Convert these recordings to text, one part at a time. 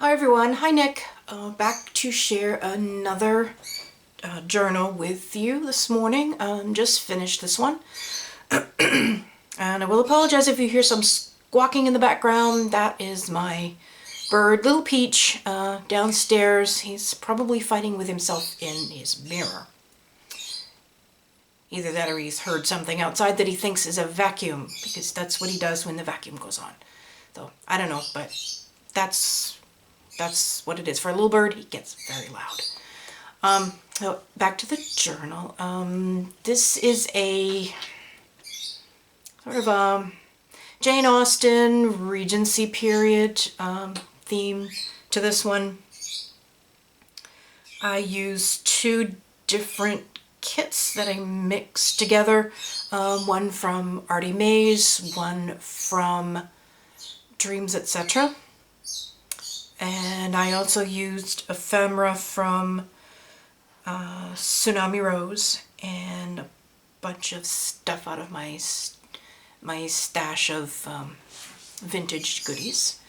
Hi everyone, hi Nick. Back to share another journal with you this morning. Just finished this one. And I will apologize if you hear some squawking in the background. That is my bird, Little Peach, downstairs. He's probably fighting with himself in his mirror. Either that or he's heard something outside that he thinks is a vacuum, because that's what he does when the vacuum goes on. So, I don't know, but that's what it is. For a little bird, he gets very loud. So back to the journal. This is a sort of a Jane Austen Regency period theme to this one. I used two different kits that I mixed together. One from Artie Mays, one from Dreams, etc. And I also used ephemera from Tsunami Rose and a bunch of stuff out of my stash of vintage goodies.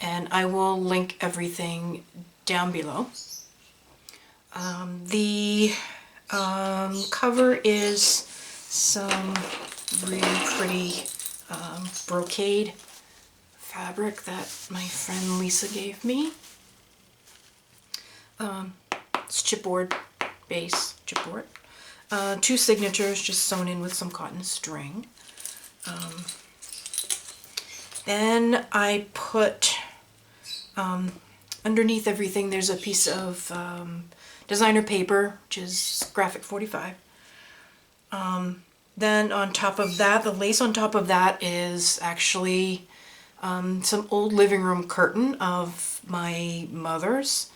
And I will link everything down below. The cover is some really pretty brocade fabric that my friend Lisa gave me. It's chipboard base, chipboard. Two signatures just sewn in with some cotton string. Then I put underneath everything there's a piece of designer paper, which is graphic 45. Then on top of that, the lace on top of that is actually some old living room curtain of my mother's.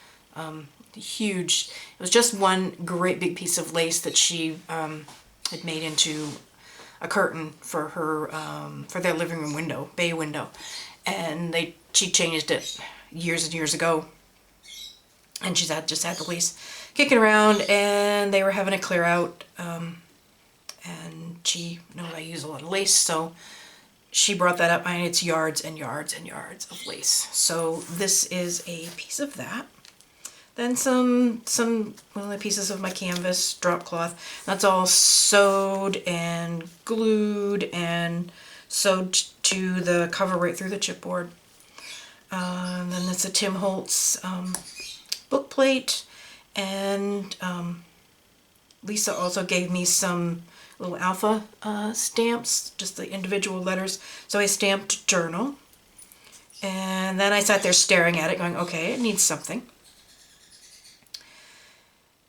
Huge. It was just one great big piece of lace that she had made into a curtain for her for their living room window, bay window, and she changed it years and years ago, and she just had the lace kicking around, and they were having a clear out, and she knows I use a lot of lace, so she brought that up, and it's yards and yards and yards of lace. So this is a piece of that. Then some one of the pieces of my canvas drop cloth. That's all sewed and glued and sewed to the cover right through the chipboard. Then it's a Tim Holtz book plate, and Lisa also gave me some little alpha stamps, just the individual letters. So I stamped journal, and then I sat there staring at it going, okay, it needs something.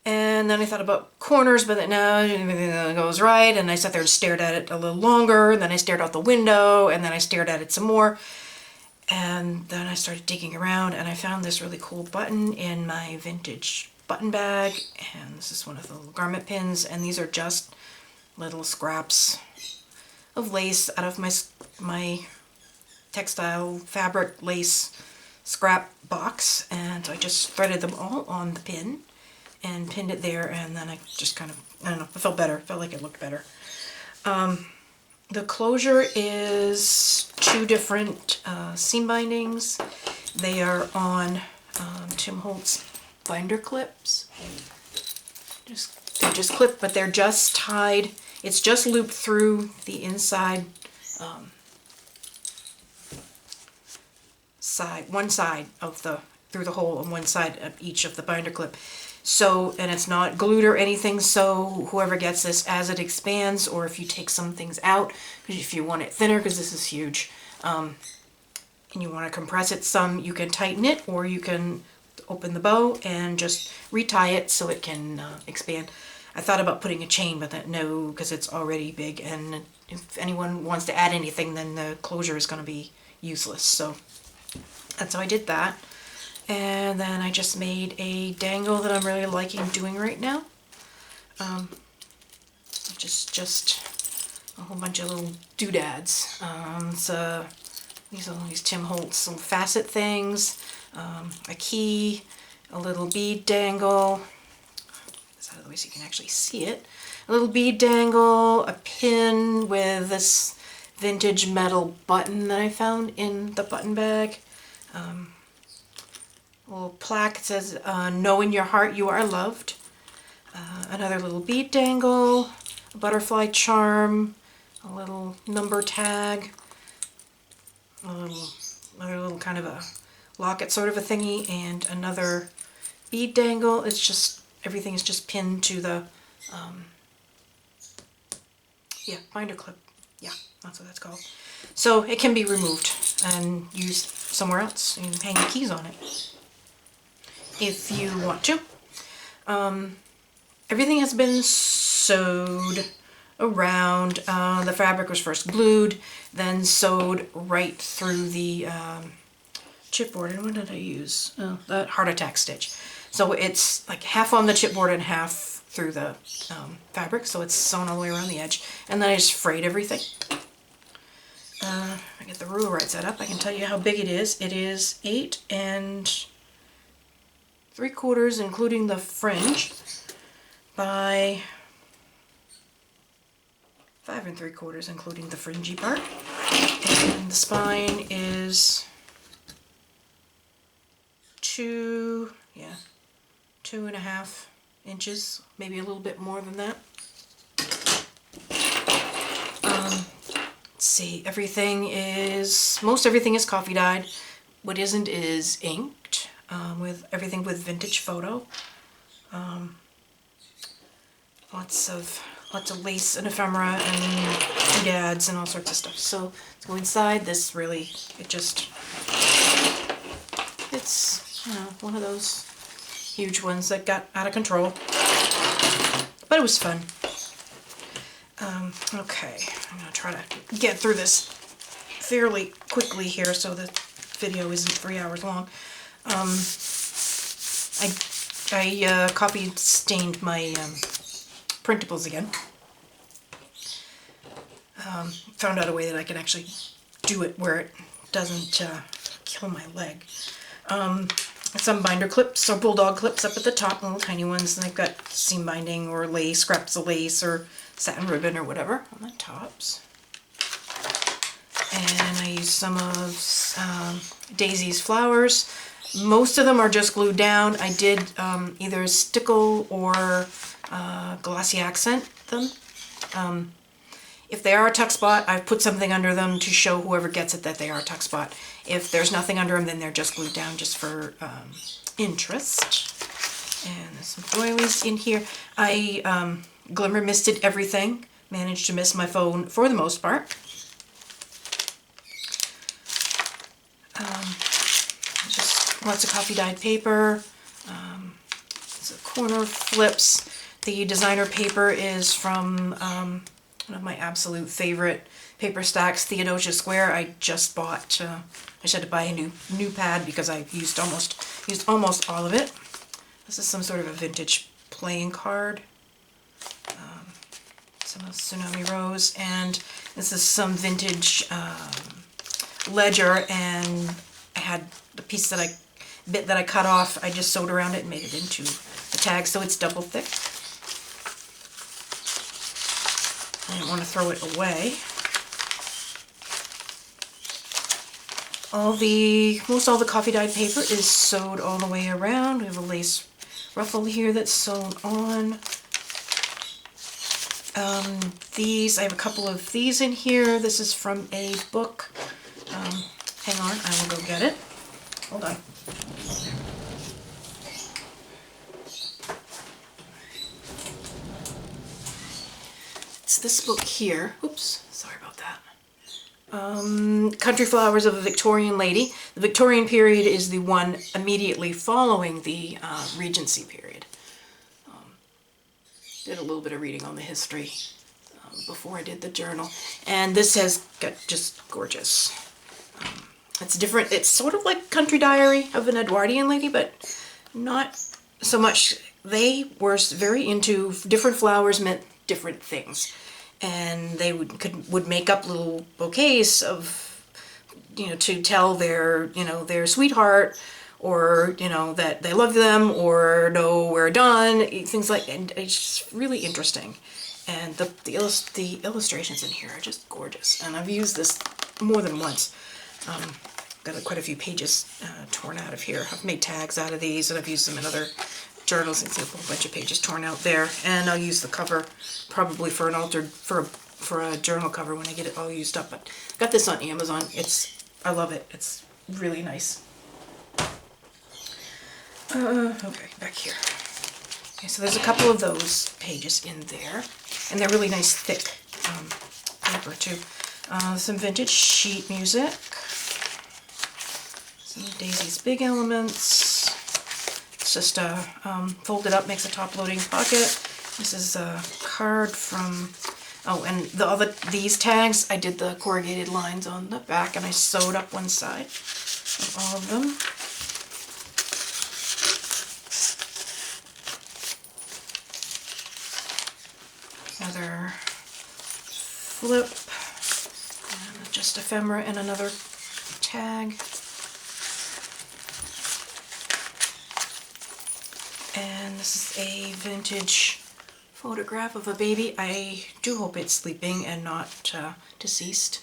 And then I thought about corners, but no, everything goes right, and I sat there and stared at it a little longer, and then I stared out the window, and then I stared at it some more, and then I started digging around, and I found this really cool button in my vintage button bag, and this is one of the little garment pins, and these are just little scraps of lace out of my textile fabric lace scrap box, and so I just threaded them all on the pin and pinned it there, and then I just kind of, I don't know, it felt better, felt like it looked better. The closure is two different seam bindings. They are on Tim Holtz binder clips. They're just clipped, but they're just tied. It's just looped through the inside one side of through the hole on one side of each of the binder clip. So, and it's not glued or anything, so whoever gets this, as it expands, or if you take some things out, if you want it thinner, because this is huge, and you want to compress it some, you can tighten it, or you can open the bow and just retie it so it can expand. I thought about putting a chain, but no, because it's already big, and if anyone wants to add anything, then the closure is going to be useless. So that's how I did that. And then I just made a dangle that I'm really liking doing right now. Just a whole bunch of little doodads. So these are these Tim Holtz little facet things, a key, a little bead dangle. Out of the way so you can actually see it. A little bead dangle, a pin with this vintage metal button that I found in the button bag. little plaque. It says, know in your heart you are loved. Another little bead dangle, a butterfly charm, a little number tag, another little kind of a locket sort of a thingy, and another bead dangle. It's just, everything is just pinned to the, yeah, binder clip. Yeah, that's what that's called. So it can be removed and used somewhere else. You can hang the keys on it if you want to. Everything has been sewed around. The fabric was first glued, then sewed right through the chipboard. And what did I use? Oh, the heart attack stitch. So it's like half on the chipboard and half through the fabric, so it's sewn all the way around the edge. And then I just frayed everything. I get the ruler right set up. I can tell you how big it is. It is 8 3/4, including the fringe, by 5 3/4, including the fringy part. And the spine is 2.5 inches, maybe a little bit more than that. Let's see, most everything is coffee dyed. What isn't is inked, with everything with vintage photo. Lots of lace and ephemera and doodads and all sorts of stuff. So let's go inside. This really, it's one of those huge ones that got out of control, but it was fun. Okay, I'm gonna try to get through this fairly quickly here so the video isn't 3 hours long. I copy stained my printables again. Found out a way that I can actually do it where it doesn't kill my leg. Some binder clips or bulldog clips up at the top, little tiny ones, and I've got seam binding or lace, scraps of lace or satin ribbon or whatever on the tops. And I use some of Daisy's flowers. Most of them are just glued down. I did either stickle or glossy accent them. If they are a tuck spot, I've put something under them to show whoever gets it that they are a tuck spot. If there's nothing under them, then they're just glued down just for interest. And there's some doilies in here. I glimmer misted everything. Managed to miss my phone for the most part. Just lots of coffee dyed paper. It's a corner flips. The designer paper is from one of my absolute favorite paper stacks, Theodosia Square. I just bought. I just had to buy a new pad because I used almost all of it. This is some sort of a vintage playing card. Some of Tsunami Rose, and this is some vintage ledger, and I had the piece bit that I cut off. I just sewed around it and made it into a tag, so it's double thick. I didn't want to throw it away. Most all the coffee dyed paper is sewed all the way around. We have a lace ruffle here that's sewn on. I have a couple of these in here. This is from a book. Hang on, I will go get it. Hold on. It's this book here. Oops, sorry about that. Country Flowers of a Victorian Lady. The Victorian period is the one immediately following the Regency period. Did a little bit of reading on the history before I did the journal. And this has got just gorgeous. It's different. It's sort of like Country Diary of an Edwardian lady, but not so much. They were very into different flowers meant different things. And they would make up little bouquets of, to tell their sweetheart, or that they love them, or no, we're done, things like, and it's just really interesting. And the illustrations in here are just gorgeous, and I've used this more than once. got quite a few pages torn out of here. I've made tags out of these, and I've used them in other journals. And see a whole bunch of pages torn out there. And I'll use the cover probably for an for a journal cover when I get it all used up. But I got this on Amazon. I love it. It's really nice. Okay, back here. Okay, so there's a couple of those pages in there, and they're really nice thick paper too. Some vintage sheet music. Some of Daisy's Big Elements. It's just folded up, makes a top-loading pocket. This is a card from, oh, and these tags, I did the corrugated lines on the back, and I sewed up one side of all of them. Another flip, and just ephemera, and another tag. And this is a vintage photograph of a baby. I do hope it's sleeping and not deceased.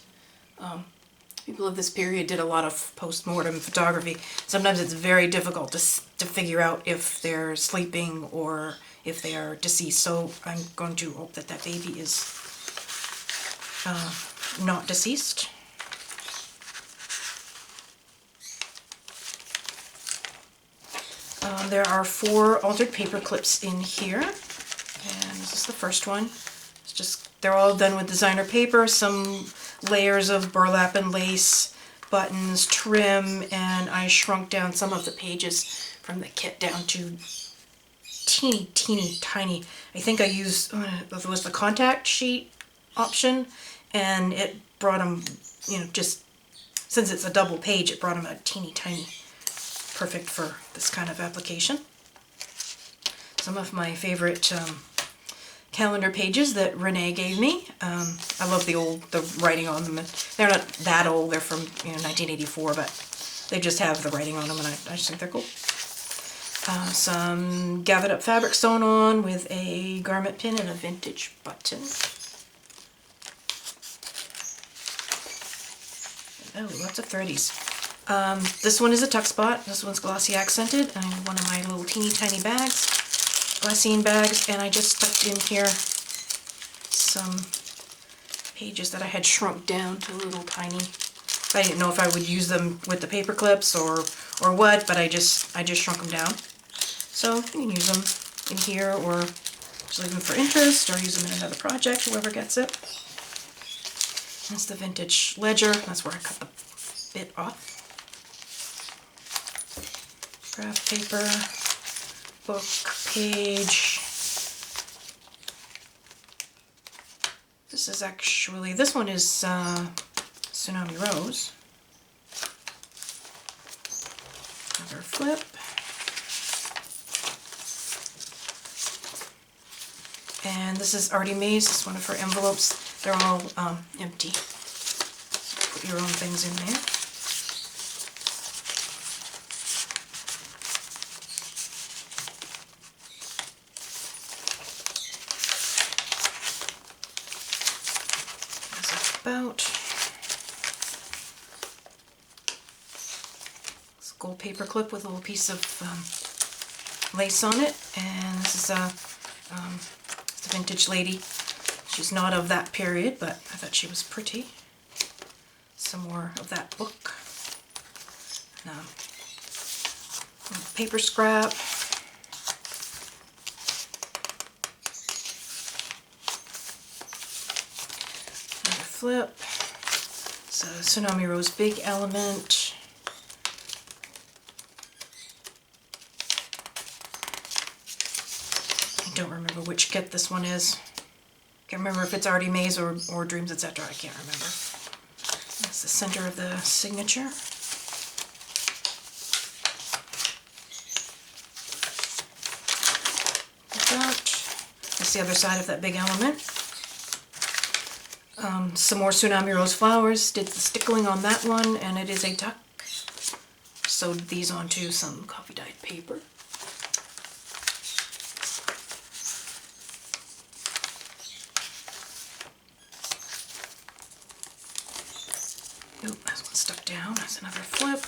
People of this period did a lot of post-mortem photography. Sometimes it's very difficult to figure out if they're sleeping or if they are deceased. So I'm going to hope that that baby is not deceased. There are 4 altered paper clips in here, and this is the first one. It's just, they're all done with designer paper, some layers of burlap and lace, buttons, trim, and I shrunk down some of the pages from the kit down to teeny tiny. I think I used, it was the contact sheet option, and it brought them, you know, just, since it's a double page, it brought them out teeny tiny. Perfect for this kind of application. Some of my favorite calendar pages that Renee gave me. I love the writing on them. They're not that old. They're from 1984, but they just have the writing on them, and I just think they're cool. Some gathered up fabric sewn on with a garment pin and a vintage button. Oh, lots of 30s. This one is a tuck spot. This one's glossy accented, and one of my little teeny tiny bags, glassine bags, and I just stuck in here some pages that I had shrunk down to a little tiny. I didn't know if I would use them with the paper clips or what, but I just shrunk them down. So you can use them in here, or just leave them for interest, or use them in another project, whoever gets it. That's the vintage ledger. That's where I cut the bit off. Graph paper, book page. This one is Tsunami Rose. Another flip. And this is Artie Mae's. This is one of her envelopes. They're all empty. Put your own things in there. About this gold paper clip with a little piece of lace on it, and this is it's a vintage lady. She's not of that period, but I thought she was pretty. Some more of that book. Paper scrap. Flip. So Tsunami Rose Big Element. I don't remember which kit this one is. Can't remember if it's Artie Mae's or Dreams, etc. I can't remember. That's the center of the signature. That's the other side of that Big Element. Some more Tsunami Rose flowers. Did the stickling on that one, and it is a tuck. Sewed these onto some coffee dyed paper. Oop, that one stuck down. That's another flip.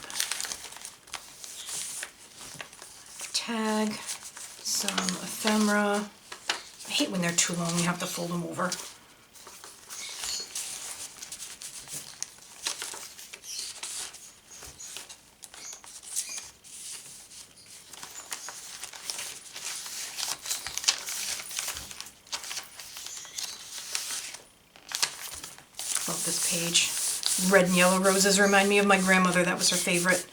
Tag, some ephemera. I hate when they're too long, you have to fold them over. Love this page. Red and yellow roses remind me of my grandmother. That was her favorite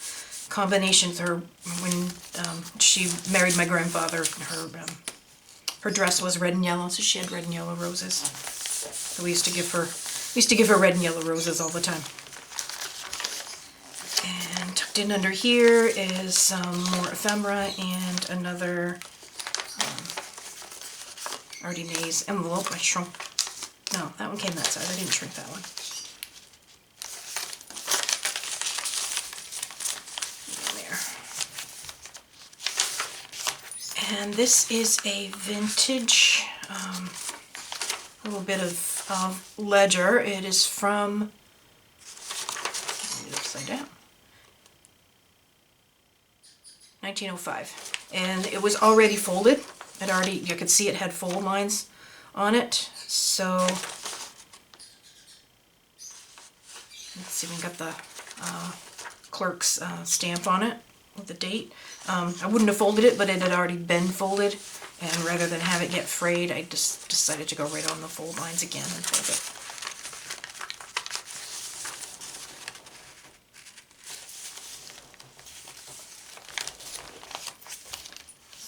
combination. Her when she married my grandfather, her dress was red and yellow, so she had red and yellow roses. So we used to give her red and yellow roses all the time. And tucked in under here is some more ephemera and another Ardennes envelope. I shrunk. No, that one came that size. I didn't shrink that one. And this is a vintage little bit of ledger. It is from, upside down, 1905. And it was already folded. You could see it had fold lines on it. So, let's see, we got the clerk's stamp on it with the date. I wouldn't have folded it, but it had already been folded, and rather than have it get frayed, I just decided to go right on the fold lines again and fold it.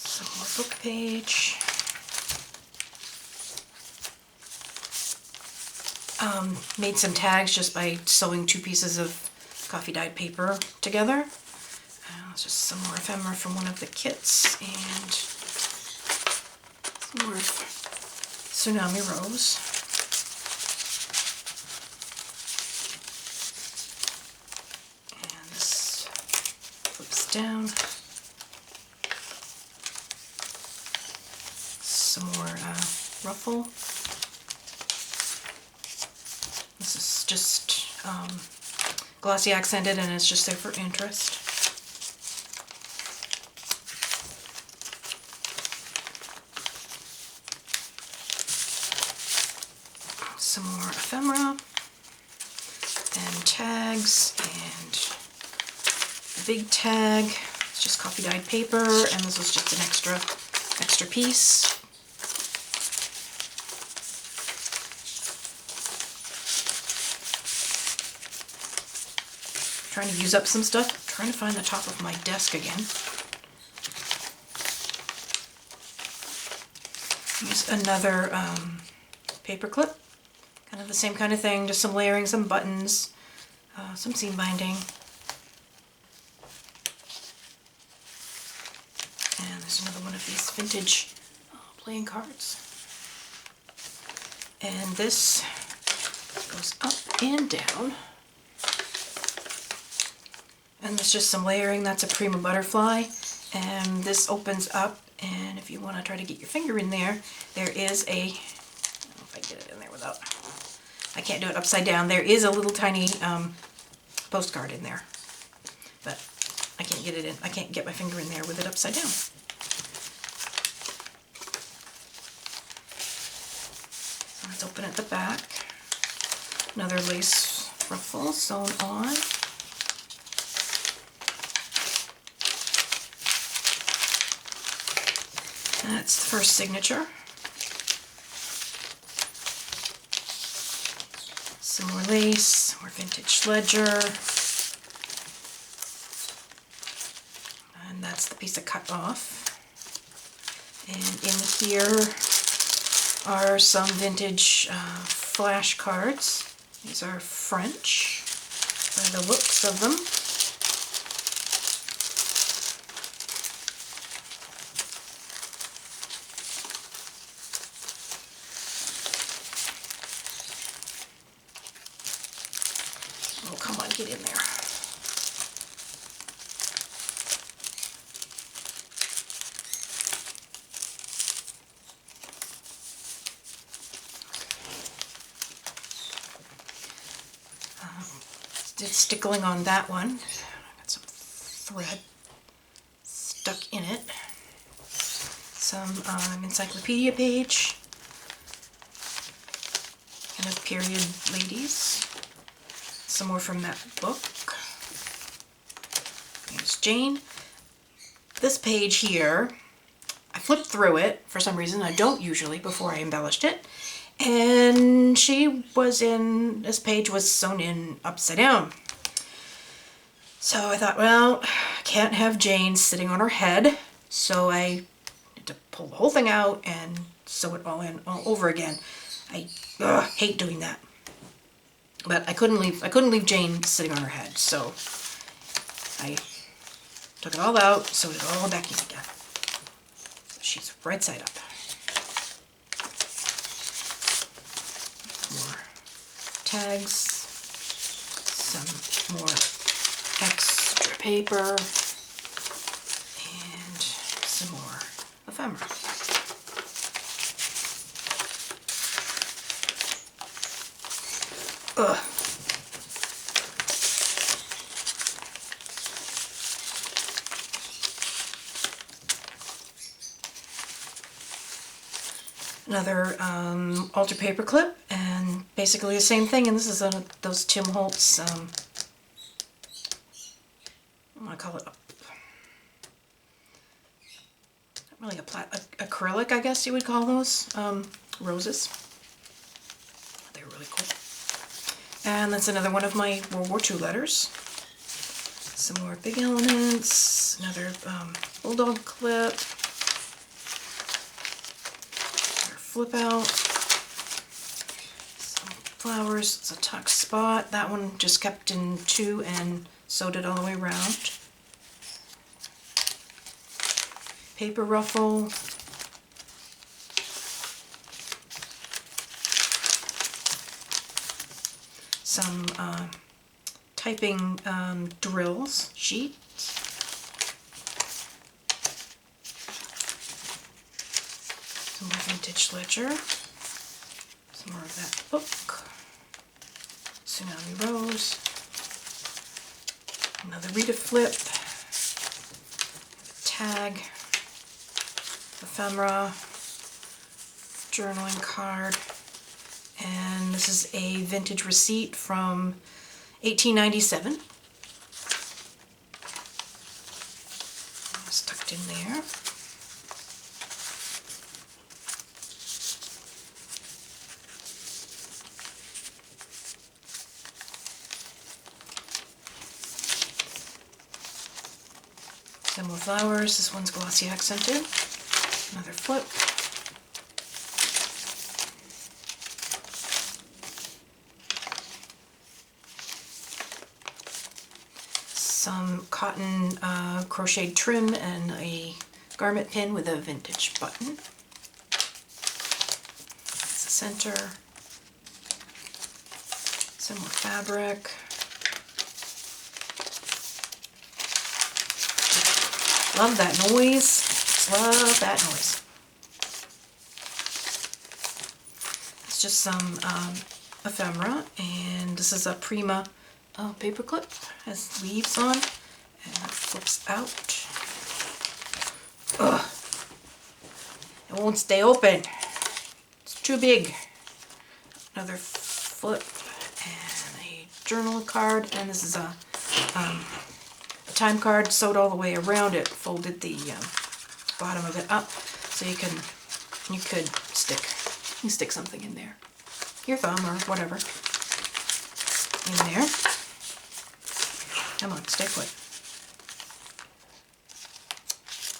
Some more book page. Made some tags just by sewing 2 pieces of coffee dyed paper together. Just some more ephemera from one of the kits, and some more tsunami rose. And this flips down. Some more ruffle. This is just glossy accented, and it's just there for interest. Some more ephemera and tags, and a big tag. It's just coffee dyed paper, and this was just an extra piece. Trying to use up some stuff. Trying to find the top of my desk again. Use another paper clip. Kind of the same kind of thing, just some layering, some buttons, some seam binding. And there's another one of these vintage playing cards. And this goes up and down. And there's just some layering. That's a Prima Butterfly. And this opens up, and if you want to try to get your finger in there, there is a, I don't know if I get it in there without, I can't do it upside down. There is a little tiny postcard in there, but I can't get it in. I can't get my finger in there with it upside down. So let's open at the back. Another lace ruffle sewn on. That's the first signature. Some more lace, more vintage ledger. And that's the piece I cut off. And in here are some vintage flashcards. These are French, by the looks of them. Oh, come on, get in there. bit stickling on that one. Got some thread stuck in it. Some encyclopedia page. And a period ladies. Some more from that book. Here's Jane. This page here, I flipped through it for some reason. I don't usually before I embellished it. And this page was sewn in upside down. So I thought, well, I can't have Jane sitting on her head. So I had to pull the whole thing out and sew it all in all over again. I hate doing that. But I couldn't leave Jane sitting on her head. So I took it all out, sewed it all back in again. So she's right side up. More tags, some more extra paper, and some more ephemera. Ugh. Another altar paper clip, and basically the same thing. And this is those Tim Holtz, I want to call it not really acrylic, I guess you would call those, roses. They're really cool. And that's another one of my World War II letters. Some more big elements, another bulldog clip, another flip out, some flowers, it's a tuck spot. That one just kept in two and sewed it all the way around. Paper ruffle. Some typing drills sheet. Some more vintage ledger. Some more of that book. Tsunami Rose. Another Rita flip. Tag. Ephemera. Journaling card. And this is a vintage receipt from 1897. It's tucked in there. Some more flowers. This one's glossy accented. Another flip. Some cotton crocheted trim and a garment pin with a vintage button. That's the center. Some more fabric. Love that noise. Just love that noise. It's just some ephemera, and this is a Prima paper clip. Has leaves on, and it flips out. Ugh. It won't stay open. It's too big. Another flip and a journal card, and this is a time card sewed all the way around it. Folded the bottom of it up so you could stick something in there. Your thumb or whatever in there. Come on, stay put.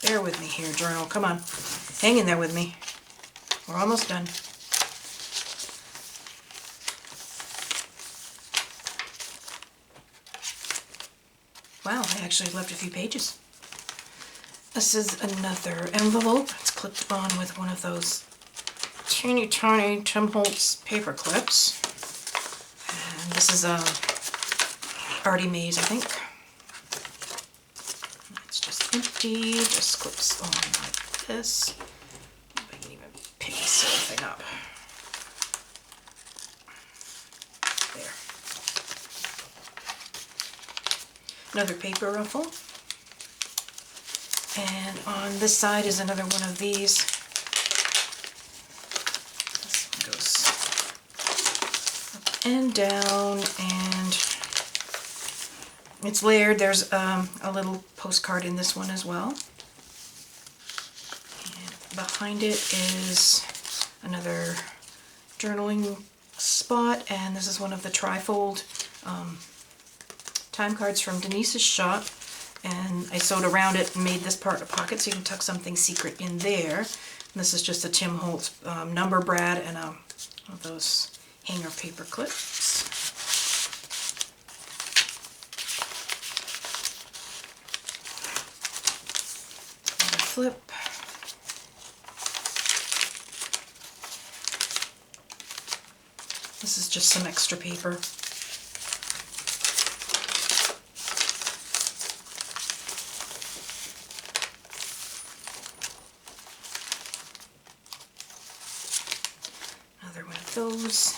Bear with me here, journal. Come on. Hang in there with me. We're almost done. Wow, I actually left a few pages. This is another envelope. It's clipped on with one of those teeny tiny Tim Holtz paper clips. And this is already made, I think. It's just empty, just clips on like this. If I can even pick this silly thing up. There. another paper ruffle. And on this side is another one of these. This one goes up and down, and it's layered. There's a little postcard in this one as well. And behind it is another journaling spot, and this is one of the trifold time cards from Denise's shop. And I sewed around it and made this part a pocket so you can tuck something secret in there. And this is just a Tim Holtz number brad and one of those hanger paper clips. And a flip. This is just some extra paper. Another one of those.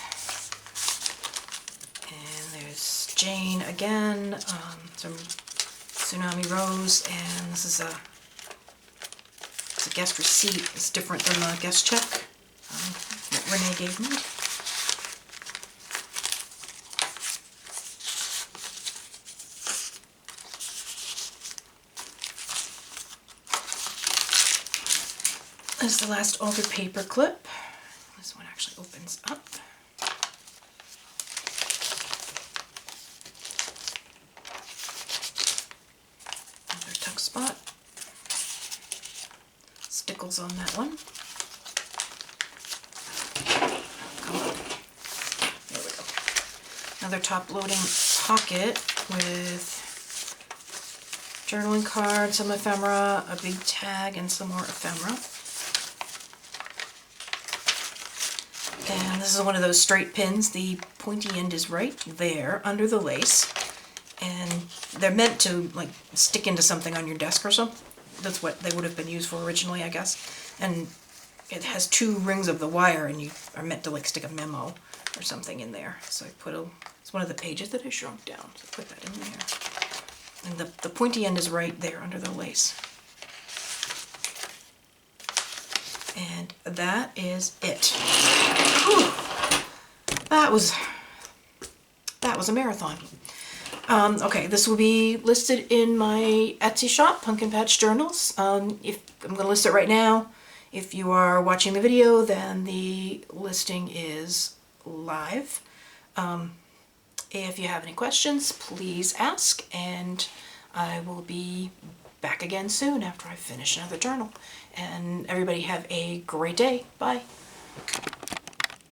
And there's Jane again, some Tsunami Rose, and this is it's a guest receipt. It's different than the guest check that Renee gave me. This is the last altered paper clip. This one actually opens up. Another tuck spot. Stickles on that one. Come on. There we go. Another top loading pocket with journaling cards, some ephemera, a big tag, and some more ephemera. And this is one of those straight pins. The pointy end is right there under the lace. And they're meant to like stick into something on your desk or something. That's what they would have been used for originally, I guess. And it has two rings of the wire, and you are meant to like stick a memo or something in there. So I put it's one of the pages that I shrunk down. So I put that in there. And the pointy end is right there under the lace. And that is it. Whew. That was a marathon. Okay, this will be listed in my Etsy shop, Pumpkin Patch Journals. If I'm going to list it right now. If you are watching the video, then the listing is live. If you have any questions, please ask, and I will be back again soon after I finish another journal. And everybody have a great day. Bye.